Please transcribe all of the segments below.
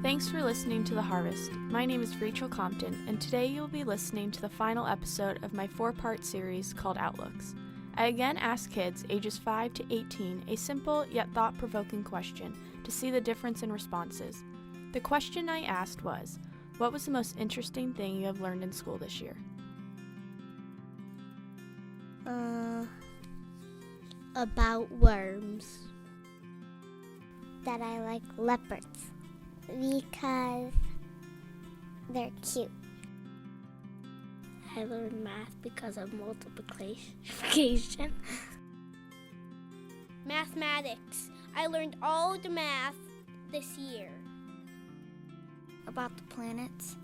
Thanks for listening to The Harvest. My name is Rachel Compton, and today you'll be listening to the final episode of my 4-part series called Outlooks. I again asked kids ages 5 to 18 a simple yet thought-provoking question to see the difference in responses. The question I asked was, what was the most interesting thing you have learned in school this year? About worms. That I like leopards because they're cute. I learned math because of multiplication. Mathematics. I learned all the math this year. About the planets.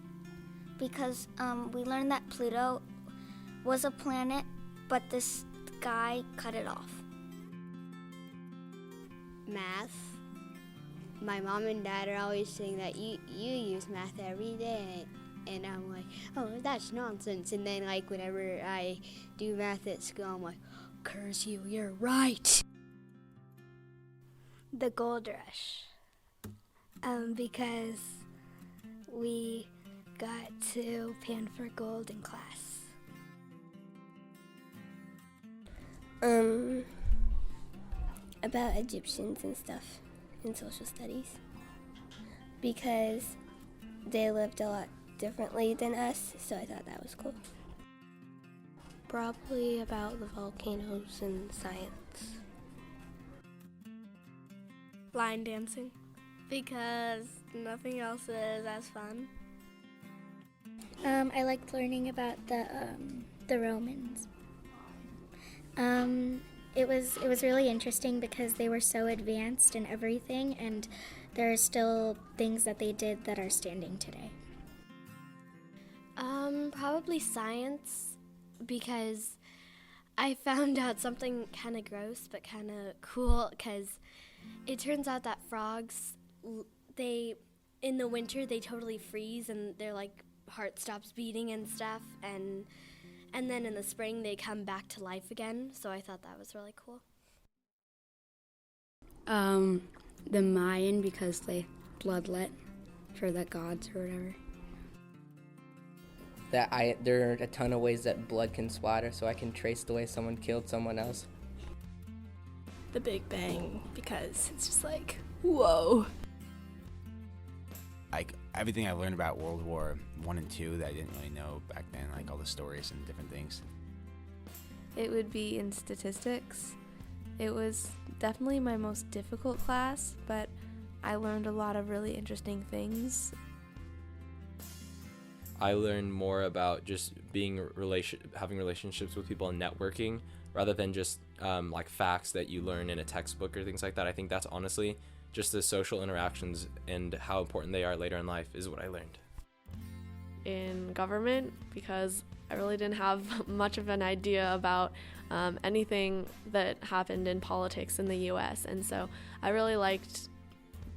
Because we learned that Pluto was a planet, but this guy cut it off. Math. My mom and dad are always saying that you use math every day. And I'm like, oh, that's nonsense. And then, like, whenever I do math at school, I'm like, curse you, you're right. The gold rush. Because we got to pan for gold in class. About Egyptians and stuff in social studies. Because they lived a lot differently than us, so I thought that was cool. Probably about the volcanoes and science. Line dancing. Because nothing else is as fun. I liked learning about the Romans. It was really interesting because they were so advanced in everything, and there are still things that they did that are standing today. Probably science, because I found out something kind of gross but kind of cool, because it turns out that frogs, in the winter they totally freeze and their heart stops beating and stuff, and then in the spring they come back to life again, so I thought that was really cool. The Mayan, because they bloodlet for the gods or whatever. There are a ton of ways that blood can splatter, so I can trace the way someone killed someone else. The Big Bang, because it's just whoa. Everything I learned about World War I and II that I didn't really know back then, all the stories and different things. It would be in statistics. It was definitely my most difficult class, but I learned a lot of really interesting things. I learned more about just having relationships with people and networking rather than just facts that you learn in a textbook or things like that. I think that's honestly just the social interactions and how important they are later in life is what I learned. In government, because I really didn't have much of an idea about anything that happened in politics in the U.S., and so I really liked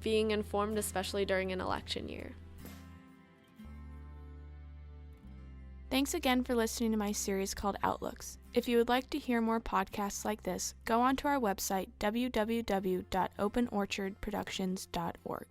being informed, especially during an election year. Thanks again for listening to my series called Outlooks. If you would like to hear more podcasts like this, go onto our website, www.openorchardproductions.org.